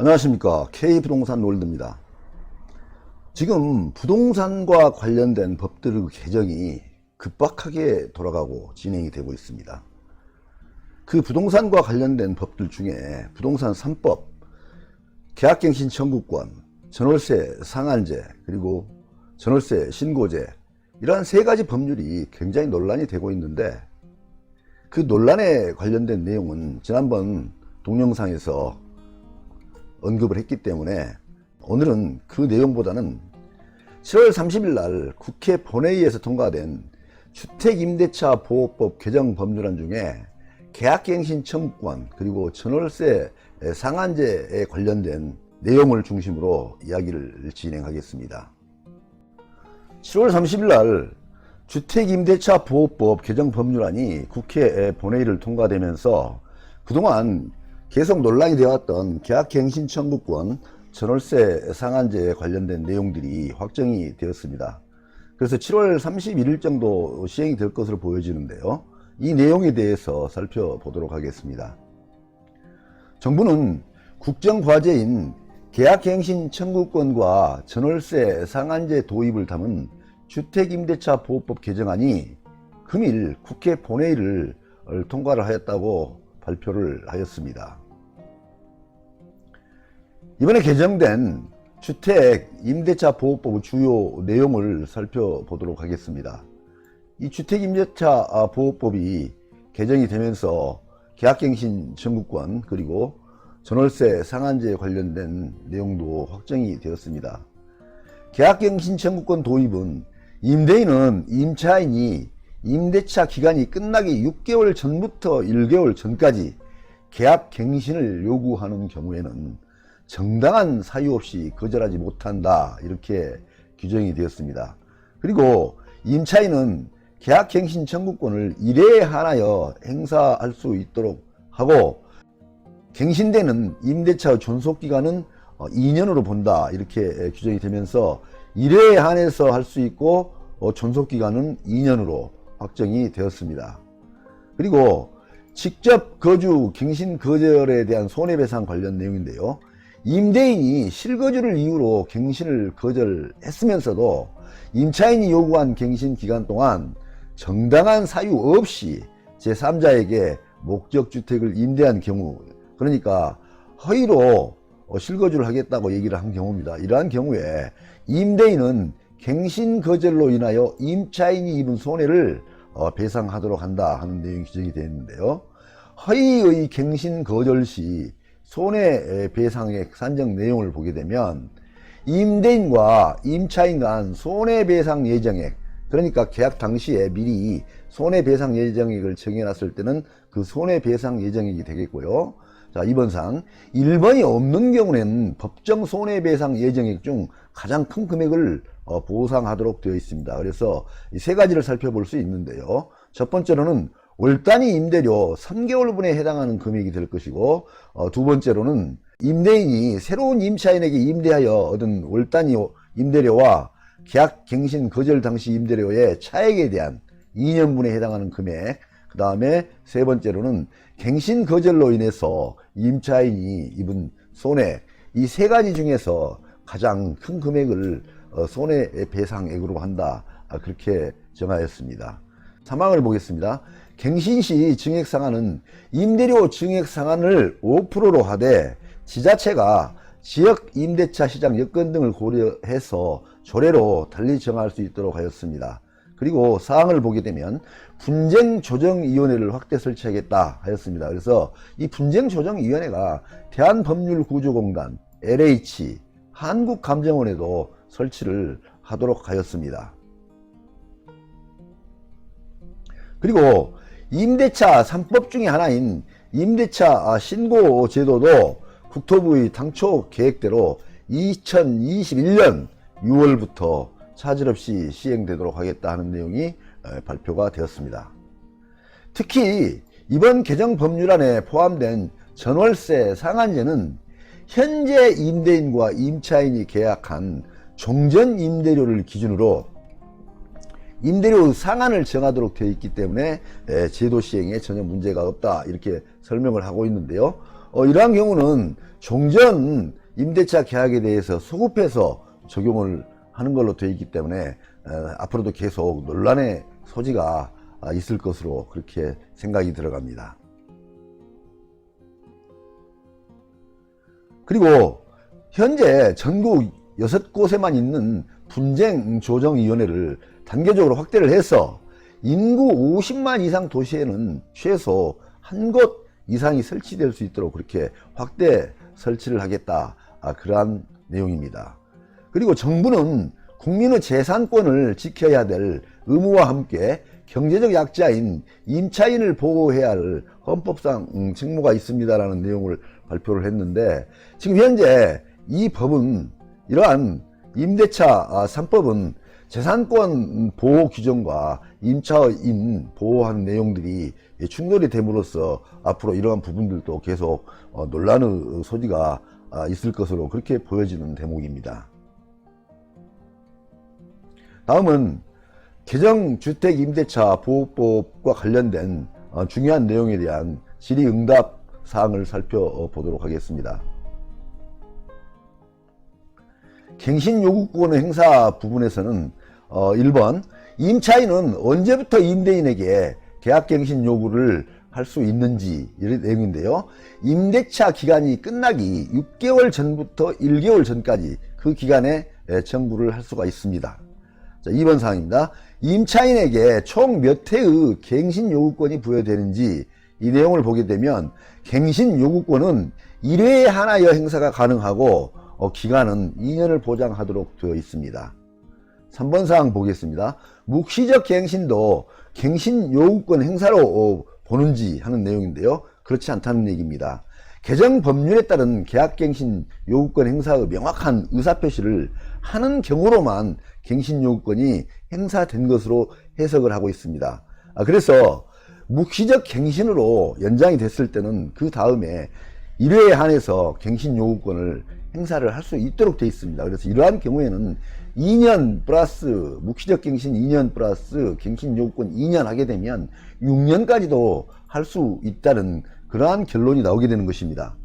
안녕하십니까. K부동산 월드입니다. 지금 부동산과 관련된 법들의 개정이 급박하게 돌아가고 진행이 되고 있습니다. 그 부동산과 관련된 법들 중에 부동산 3법, 계약갱신 청구권, 전월세 상한제, 그리고 전월세 신고제, 이러한 세 가지 법률이 굉장히 논란이 되고 있는데, 그 논란에 관련된 내용은 지난번 동영상에서 언급을 했기 때문에 오늘은 그 내용보다는 7월 30일 날 국회 본회의에서 통과된 주택임대차 보호법 개정 법률안 중에 계약갱신 청구권 그리고 전월세 상한제에 관련된 내용을 중심으로 이야기를 진행하겠습니다. 7월 30일 날 주택임대차 보호법 개정 법률안이 국회 본회의를 통과되면서 그동안 계속 논란이 되었던 계약갱신 청구권, 전월세 상한제에 관련된 내용들이 확정이 되었습니다. 그래서 7월 31일 정도 시행이 될 것으로 보여지는데요. 이 내용에 대해서 살펴보도록 하겠습니다. 정부는 국정과제인 계약갱신 청구권과 전월세 상한제 도입을 담은 주택임대차 보호법 개정안이 금일 국회 본회의를 통과를 하였다고 발표를 하였습니다. 이번에 개정된 주택임대차 보호법의 주요 내용을 살펴보도록 하겠습니다. 이 주택임대차 보호법이 개정이 되면서 계약갱신 청구권 그리고 전월세 상한제에 관련된 내용도 확정이 되었습니다. 계약갱신 청구권 도입은 임대인은 임차인이 임대차 기간이 끝나기 6개월 전부터 1개월 전까지 계약갱신을 요구하는 경우에는 정당한 사유 없이 거절하지 못한다, 이렇게 규정이 되었습니다. 그리고 임차인은 계약갱신 청구권을 1회에 한하여 행사할 수 있도록 하고, 갱신되는 임대차 존속기간은 2년으로 본다, 이렇게 규정이 되면서 1회에 한해서 할 수 있고 존속기간은 2년으로 확정이 되었습니다. 그리고 직접 거주 갱신 거절에 대한 손해배상 관련 내용인데요. 임대인이 실거주를 이유로 갱신을 거절했으면서도 임차인이 요구한 갱신 기간 동안 정당한 사유 없이 제3자에게 목적주택을 임대한 경우, 그러니까 허위로 실거주를 하겠다고 얘기를 한 경우입니다. 이러한 경우에 임대인은 갱신 거절로 인하여 임차인이 입은 손해를 배상하도록 한다 하는 내용이 규정이 되어 있는데요. 허위의 갱신 거절 시 손해배상액 산정 내용을 보게 되면 임대인과 임차인 간 손해배상 예정액, 그러니까 계약 당시에 미리 손해배상 예정액을 정해놨을 때는 그 손해배상 예정액이 되겠고요. 자, 2번상 1번이 없는 경우에는 법정 손해배상 예정액 중 가장 큰 금액을 보상하도록 되어 있습니다. 그래서 이 세 가지를 살펴볼 수 있는데요. 첫 번째로는 월 단위 임대료 3개월분에 해당하는 금액이 될 것이고, 두 번째로는 임대인이 새로운 임차인에게 임대하여 얻은 월 단위 임대료와 계약 갱신 거절 당시 임대료의 차액에 대한 2년분에 해당하는 금액, 그 다음에 세 번째로는 갱신 거절로 인해서 임차인이 입은 손해, 이 세 가지 중에서 가장 큰 금액을 손해배상액으로 한다, 그렇게 정하였습니다. 사망을 보겠습니다. 갱신 시 증액 상한은 임대료 증액 상한을 5%로 하되 지자체가 지역 임대차 시장 여건 등을 고려해서 조례로 달리 정할 수 있도록 하였습니다. 그리고 사항을 보게 되면 분쟁조정위원회를 확대 설치하겠다 하였습니다. 그래서 이 분쟁조정위원회가 대한법률구조공단, LH, 한국감정원에도 설치를 하도록 하였습니다. 그리고 임대차 3법 중에 하나인 임대차 신고제도도 국토부의 당초 계획대로 2021년 6월부터 차질 없이 시행되도록 하겠다 하는 내용이 발표가 되었습니다. 특히 이번 개정 법률안에 포함된 전월세 상한제는 현재 임대인과 임차인이 계약한 종전 임대료를 기준으로 임대료 상한을 정하도록 되어 있기 때문에 제도 시행에 전혀 문제가 없다, 이렇게 설명을 하고 있는데요. 이러한 경우는 종전 임대차 계약에 대해서 소급해서 적용을 하는 걸로 되어 있기 때문에 앞으로도 계속 논란의 소지가 있을 것으로 그렇게 생각이 들어갑니다. 그리고 현재 전국 6곳에만 있는 분쟁조정위원회를 단계적으로 확대를 해서 인구 50만 이상 도시에는 최소 한 곳 이상이 설치될 수 있도록 그렇게 확대 설치를 하겠다, 그러한 내용입니다. 그리고 정부는 국민의 재산권을 지켜야 될 의무와 함께 경제적 약자인 임차인을 보호해야 할 헌법상 책무가 있습니다라는 내용을 발표를 했는데, 지금 현재 이 법은, 이러한 임대차 3법은 재산권 보호 규정과 임차인 보호하는 내용들이 충돌이 됨으로써 앞으로 이러한 부분들도 계속 논란의 소지가 있을 것으로 그렇게 보여지는 대목입니다. 다음은 개정주택임대차 보호법과 관련된 중요한 내용에 대한 질의응답 사항을 살펴보도록 하겠습니다. 갱신요구권 행사 부분에서는 1번, 임차인은 언제부터 임대인에게 계약갱신 요구를 할 수 있는지, 이런 내용인데요. 임대차 기간이 끝나기 6개월 전부터 1개월 전까지 그 기간에 청구를 할 수가 있습니다. 자, 2번 사항입니다. 임차인에게 총 몇 회의 갱신 요구권이 부여되는지, 이 내용을 보게 되면 갱신 요구권은 1회에 하나여 행사가 가능하고 기간은 2년을 보장하도록 되어 있습니다. 3번 사항 보겠습니다. 묵시적 갱신도 갱신 요구권 행사로 보는지 하는 내용인데요. 그렇지 않다는 얘기입니다. 개정 법률에 따른 계약갱신 요구권 행사의 명확한 의사표시를 하는 경우로만 갱신 요구권이 행사된 것으로 해석을 하고 있습니다. 그래서 묵시적 갱신으로 연장이 됐을 때는 그 다음에 1회에 한해서 갱신 요구권을 행사를 할 수 있도록 되어 있습니다. 그래서 이러한 경우에는 2년 플러스 묵시적 갱신 2년 플러스 갱신 요구권 2년 하게 되면 6년까지도 할 수 있다는 그러한 결론이 나오게 되는 것입니다.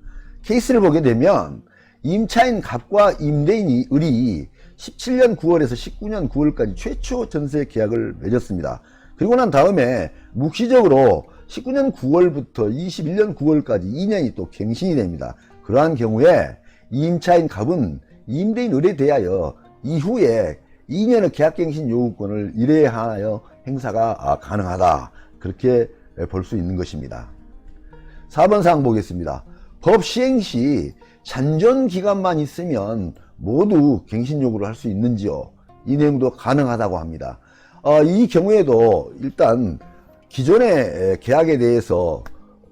케이스를 보게 되면 임차인 갑과 임대인이 을이 17년 9월에서 19년 9월까지 최초 전세 계약을 맺었습니다. 그리고 난 다음에 묵시적으로 19년 9월부터 21년 9월까지 2년이 또 갱신이 됩니다. 그러한 경우에 임차인 갑은 임대인 을에 대하여 이후에 2년의 계약갱신 요구권을 1회에 하여 행사가 가능하다, 그렇게 볼 수 있는 것입니다. 4번 사항 보겠습니다. 법 시행 시 잔존 기간만 있으면 모두 갱신 요구를 할 수 있는지요? 이 내용도 가능하다고 합니다. 이 경우에도 일단 기존의 계약에 대해서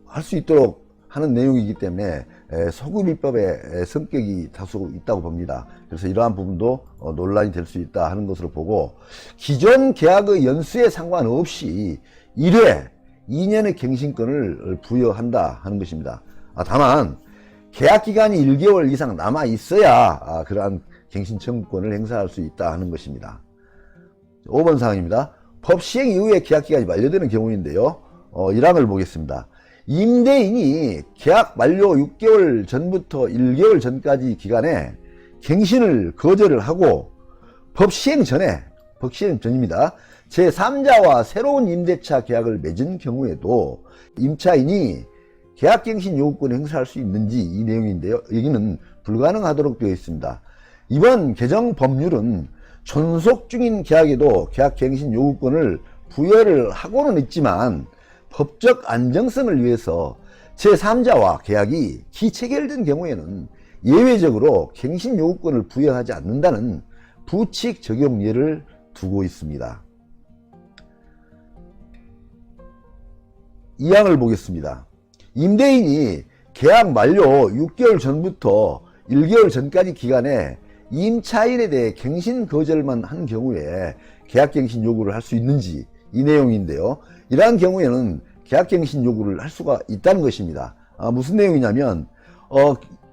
할 수 있도록 하는 내용이기 때문에 소급입법의 성격이 다소 있다고 봅니다. 그래서 이러한 부분도 논란이 될 수 있다 하는 것으로 보고, 기존 계약의 연수에 상관없이 1회 2년의 갱신권을 부여한다 하는 것입니다. 다만 계약기간이 1개월 이상 남아 있어야 그러한 갱신 청구권을 행사할 수 있다 하는 것입니다. 5번 사항입니다. 법 시행 이후에 계약기간이 만료되는 경우인데요. 1항을 보겠습니다. 임대인이 계약 만료 6개월 전부터 1개월 전까지 기간에 갱신을 거절을 하고 법 시행 전입니다. 제3자와 새로운 임대차 계약을 맺은 경우에도 임차인이 계약갱신 요구권을 행사할 수 있는지, 이 내용인데요. 여기는 불가능하도록 되어 있습니다. 이번 개정 법률은 존속 중인 계약에도 계약갱신 요구권을 부여를 하고는 있지만 법적 안정성을 위해서 제3자와 계약이 기체결된 경우에는 예외적으로 갱신 요구권을 부여하지 않는다는 부칙 적용 예를 두고 있습니다. 2항을 보겠습니다. 임대인이 계약 만료 6개월 전부터 1개월 전까지 기간에 임차인에 대해 갱신 거절만 한 경우에 계약갱신 요구를 할 수 있는지, 이 내용인데요. 이러한 경우에는 계약갱신 요구를 할 수가 있다는 것입니다. 무슨 내용이냐면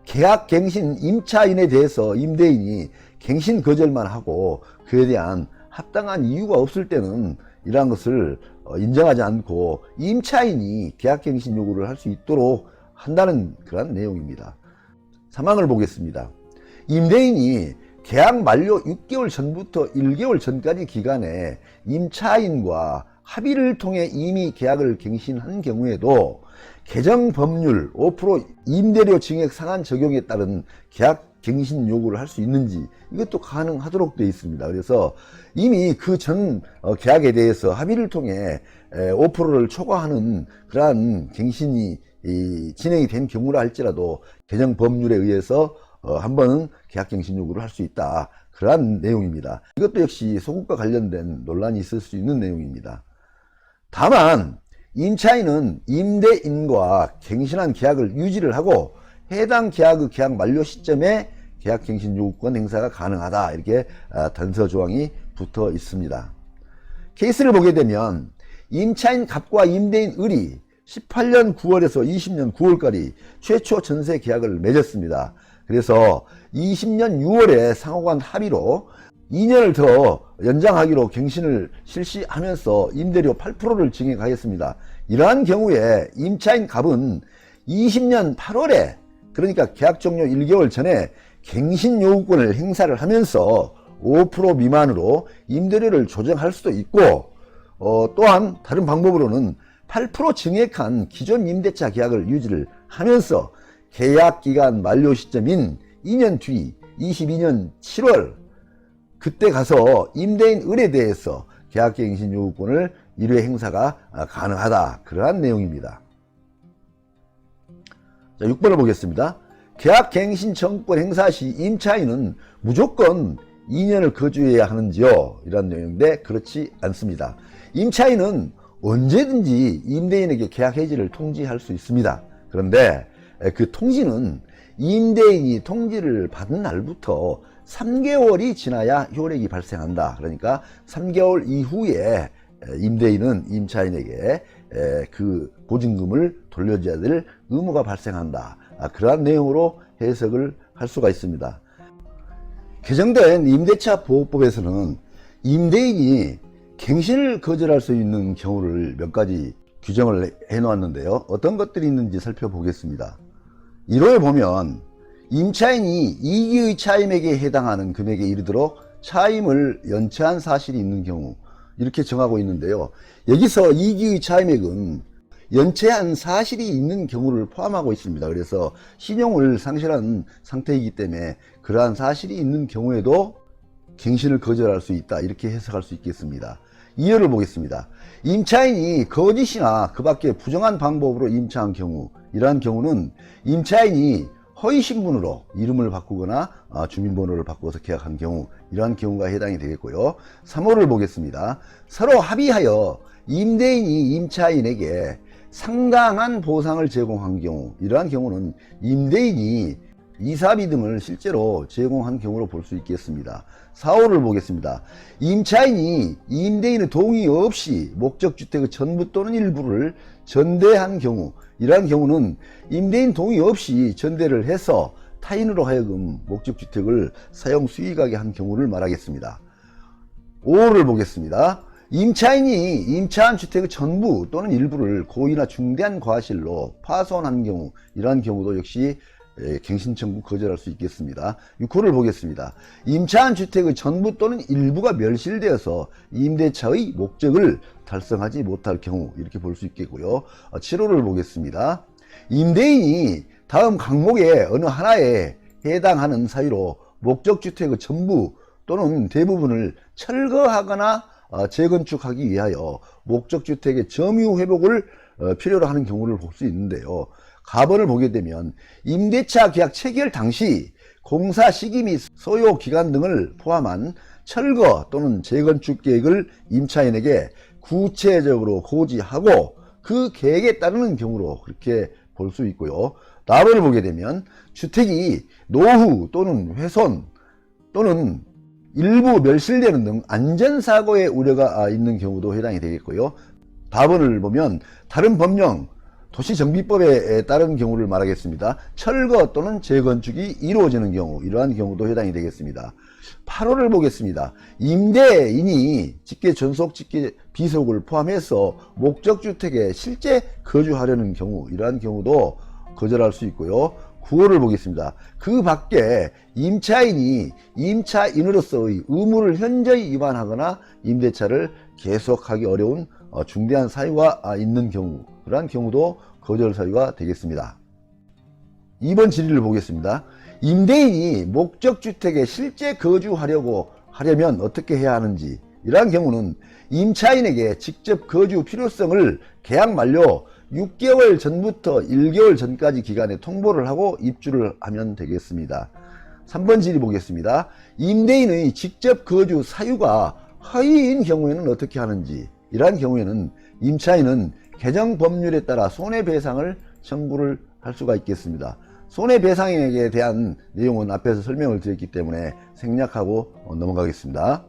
계약갱신 임차인에 대해서 임대인이 갱신 거절만 하고 그에 대한 합당한 이유가 없을 때는 이러한 것을 인정하지 않고 임차인이 계약갱신 요구를 할 수 있도록 한다는 그런 내용입니다. 3항을 보겠습니다. 임대인이 계약 만료 6개월 전부터 1개월 전까지 기간에 임차인과 합의를 통해 이미 계약을 갱신한 경우에도 개정 법률 5% 임대료 증액 상한 적용에 따른 계약 갱신 요구를 할 수 있는지 이것도 가능하도록 되어 있습니다. 그래서 이미 그 전 계약에 대해서 합의를 통해 5%를 초과하는 그러한 갱신이 진행이 된 경우라 할지라도 개정 법률에 의해서 한 번은 계약갱신 요구를 할 수 있다. 그러한 내용입니다. 이것도 역시 소급과 관련된 논란이 있을 수 있는 내용입니다. 다만 임차인은 임대인과 갱신한 계약을 유지를 하고 해당 계약의 계약 만료 시점에 계약갱신 요구권 행사가 가능하다. 이렇게 단서 조항이 붙어 있습니다. 케이스를 보게 되면 임차인 갑과 임대인 을이 18년 9월에서 20년 9월까지 최초 전세 계약을 맺었습니다. 그래서 20년 6월에 상호간 합의로 2년을 더 연장하기로 갱신을 실시하면서 임대료 8%를 증액하였습니다. 이러한 경우에 임차인 갑은 20년 8월에 그러니까 계약 종료 1개월 전에 갱신 요구권을 행사를 하면서 5% 미만으로 임대료를 조정할 수도 있고 또한 다른 방법으로는 8% 증액한 기존 임대차 계약을 유지를 하면서 계약 기간 만료 시점인 2년 뒤 22년 7월 그때 가서 임대인 을에 대해서 계약갱신 요구권을 1회 행사가 가능하다. 그러한 내용입니다. 자, 6번을 보겠습니다. 계약갱신 청구권 행사 시 임차인은 무조건 2년을 거주해야 하는지요? 이런 내용인데 그렇지 않습니다. 임차인은 언제든지 임대인에게 계약 해지를 통지할 수 있습니다. 그런데 그 통지는 임대인이 통지를 받은 날부터 3개월이 지나야 효력이 발생한다. 그러니까 3개월 이후에 임대인은 임차인에게 그 보증금을 돌려줘야 될 의무가 발생한다. 그러한 내용으로 해석을 할 수가 있습니다. 개정된 임대차 보호법에서는 임대인이 갱신을 거절할 수 있는 경우를 몇 가지 규정을 해 놓았는데요. 어떤 것들이 있는지 살펴보겠습니다. 1호에 보면 임차인이 이기의 차임액에 해당하는 금액에 이르도록 차임을 연체한 사실이 있는 경우 이렇게 정하고 있는데요. 여기서 이기의 차임액은 연체한 사실이 있는 경우를 포함하고 있습니다. 그래서 신용을 상실한 상태이기 때문에 그러한 사실이 있는 경우에도 갱신을 거절할 수 있다. 이렇게 해석할 수 있겠습니다. 2호를 보겠습니다. 임차인이 거짓이나 그 밖에 부정한 방법으로 임차한 경우 이러한 경우는 임차인이 허위신분으로 이름을 바꾸거나 주민번호를 바꿔서 계약한 경우 이러한 경우가 해당이 되겠고요. 3호를 보겠습니다. 서로 합의하여 임대인이 임차인에게 상당한 보상을 제공한 경우 이러한 경우는 임대인이 이사비 등을 실제로 제공한 경우로 볼 수 있겠습니다. 4호를 보겠습니다. 임차인이 임대인의 동의 없이 목적주택의 전부 또는 일부를 전대한 경우 이러한 경우는 임대인 동의 없이 전대를 해서 타인으로 하여금 목적주택을 사용 수익하게 한 경우를 말하겠습니다. 5호를 보겠습니다. 임차인이 임차한 주택의 전부 또는 일부를 고의나 중대한 과실로 파손한 경우 이러한 경우도 역시 갱신 청구 거절할 수 있겠습니다. 6호를 보겠습니다. 임차한 주택의 전부 또는 일부가 멸실되어서 임대차의 목적을 달성하지 못할 경우 이렇게 볼 수 있겠고요. 7호를 보겠습니다. 임대인이 다음 항목의 어느 하나에 해당하는 사유로 목적주택의 전부 또는 대부분을 철거하거나 재건축하기 위하여 목적주택의 점유 회복을 필요로 하는 경우를 볼 수 있는데요. 가번을 보게 되면 임대차 계약 체결 당시 공사 시기 및 소요 기간 등을 포함한 철거 또는 재건축 계획을 임차인에게 구체적으로 고지하고 그 계획에 따르는 경우로 그렇게 볼 수 있고요. 나번을 보게 되면 주택이 노후 또는 훼손 또는 일부 멸실되는 등 안전사고의 우려가 있는 경우도 해당이 되겠고요. 다번을 보면 다른 법령 도시정비법에 따른 경우를 말하겠습니다. 철거 또는 재건축이 이루어지는 경우 이러한 경우도 해당이 되겠습니다. 8호를 보겠습니다. 임대인이 직계 전속, 직계 비속을 포함해서 목적주택에 실제 거주하려는 경우, 이러한 경우도 거절할 수 있고요. 9호를 보겠습니다. 그 밖에 임차인이 임차인으로서의 의무를 현저히 위반하거나 임대차를 계속하기 어려운 중대한 사유가 있는 경우, 그러한 경우도 거절 사유가 되겠습니다. 2번 질의를 보겠습니다. 임대인이 목적주택에 실제 거주하려면 어떻게 해야 하는지, 이러한 경우는 임차인에게 직접 거주 필요성을 계약 만료 6개월 전부터 1개월 전까지 기간에 통보를 하고 입주를 하면 되겠습니다. 3번 질의 보겠습니다. 임대인의 직접 거주 사유가 허위인 경우에는 어떻게 하는지, 이러한 경우에는 임차인은 개정 법률에 따라 손해배상을 청구를 할 수가 있겠습니다. 손해배상액에 대한 내용은 앞에서 설명을 드렸기 때문에 생략하고 넘어가겠습니다.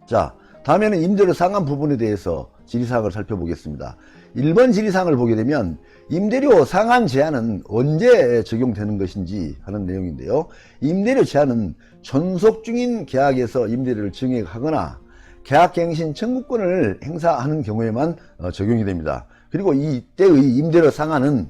자, 다음에는 임대료 상한 부분에 대해서 질의사항을 살펴보겠습니다. 1번 질의사항을 보게 되면 임대료 상한 제한은 언제 적용되는 것인지 하는 내용인데요. 임대료 제한은 존속 중인 계약에서 임대료를 증액하거나 계약갱신 청구권을 행사하는 경우에만 적용이 됩니다. 그리고 이때의 임대료 상한은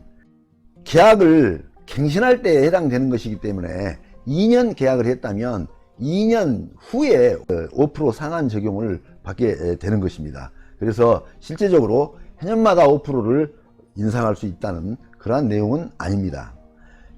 계약을 갱신할 때에 해당되는 것이기 때문에 2년 계약을 했다면 2년 후에 5% 상한 적용을 받게 되는 것입니다. 그래서 실제적으로 해년마다 5%를 인상할 수 있다는 그러한 내용은 아닙니다.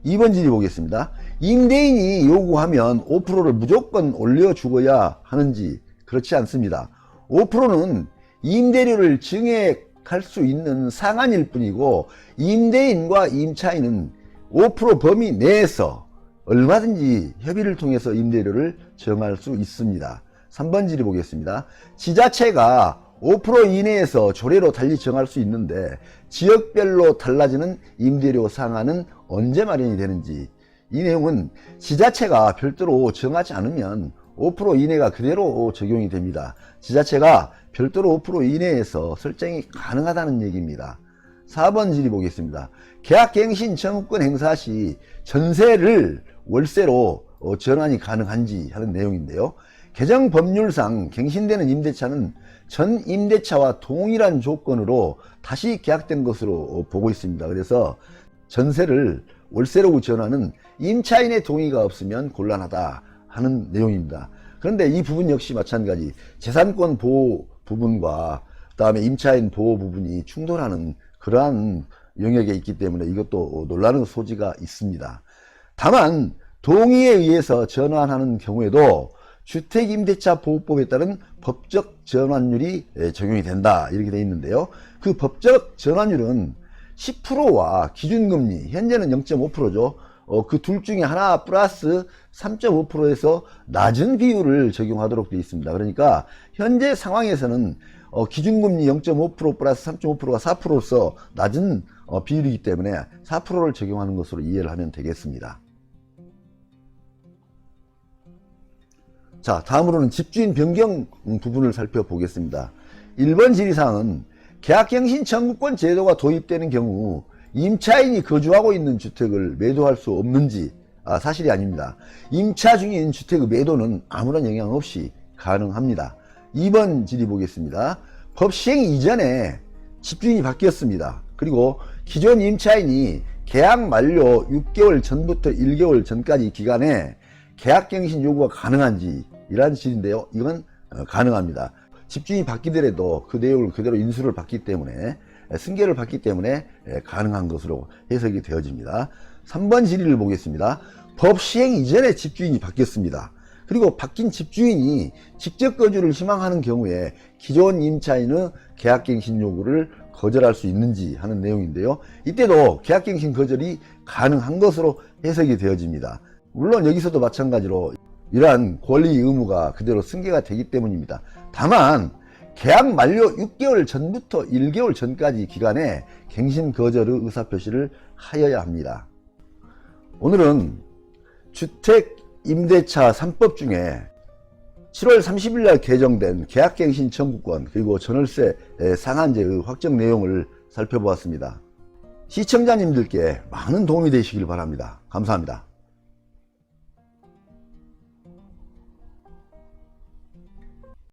2번 질의 보겠습니다. 임대인이 요구하면 5%를 무조건 올려주어야 하는지, 그렇지 않습니다. 5%는 임대료를 증액할 수 있는 상한일 뿐이고, 임대인과 임차인은 5% 범위 내에서 얼마든지 협의를 통해서 임대료를 정할 수 있습니다. 3번 질의 보겠습니다. 지자체가 5% 이내에서 조례로 달리 정할 수 있는데 지역별로 달라지는 임대료 상한은 언제 마련이 되는지, 이 내용은 지자체가 별도로 정하지 않으면 5% 이내가 그대로 적용이 됩니다. 지자체가 별도로 5% 이내에서 설정이 가능하다는 얘기입니다. 4번 질의 보겠습니다. 계약갱신 청구권 행사 시 전세를 월세로 전환이 가능한지 하는 내용인데요. 개정 법률상 갱신되는 임대차는 전 임대차와 동일한 조건으로 다시 계약된 것으로 보고 있습니다. 그래서 전세를 월세로 전환은 임차인의 동의가 없으면 곤란하다 하는 내용입니다. 그런데 이 부분 역시 마찬가지 재산권 보호 부분과 그다음에 임차인 보호 부분이 충돌하는 그러한 영역에 있기 때문에 이것도 논란의 소지가 있습니다. 다만 동의에 의해서 전환하는 경우에도 주택임대차 보호법에 따른 법적 전환율이 적용이 된다, 이렇게 되어 있는데요. 그 법적 전환율은 10%와 기준금리, 현재는 0.5%죠. 그 둘 중에 하나 플러스 3.5%에서 낮은 비율을 적용하도록 되어 있습니다. 그러니까 현재 상황에서는 기준금리 0.5% 플러스 3.5%가 4%로서 낮은 비율이기 때문에 4%를 적용하는 것으로 이해를 하면 되겠습니다. 자, 다음으로는 집주인 변경 부분을 살펴보겠습니다. 1번 질의사항은 계약갱신 청구권 제도가 도입되는 경우 임차인이 거주하고 있는 주택을 매도할 수 없는지, 사실이 아닙니다. 임차 중인 주택의 매도는 아무런 영향 없이 가능합니다. 2번 질의 보겠습니다. 법 시행 이전에 집주인이 바뀌었습니다. 그리고 기존 임차인이 계약 만료 6개월 전부터 1개월 전까지 기간에 계약갱신 요구가 가능한지, 이러한 질인데요. 이건 가능합니다. 집주인이 바뀌더라도 그 내용을 그대로 인수를 받기 때문에, 승계를 받기 때문에 가능한 것으로 해석이 되어집니다. 3번 질의를 보겠습니다. 법 시행 이전에 집주인이 바뀌었습니다. 그리고 바뀐 집주인이 직접 거주를 희망하는 경우에 기존 임차인의 계약갱신 요구를 거절할 수 있는지 하는 내용인데요. 이때도 계약갱신 거절이 가능한 것으로 해석이 되어집니다. 물론 여기서도 마찬가지로 이러한 권리 의무가 그대로 승계가 되기 때문입니다. 다만 계약 만료 6개월 전부터 1개월 전까지 기간에 갱신 거절의 의사표시를 하여야 합니다. 오늘은 주택임대차 3법 중에 7월 30일 날 개정된 계약갱신 청구권 그리고 전월세 상한제의 확정 내용을 살펴보았습니다. 시청자님들께 많은 도움이 되시길 바랍니다. 감사합니다.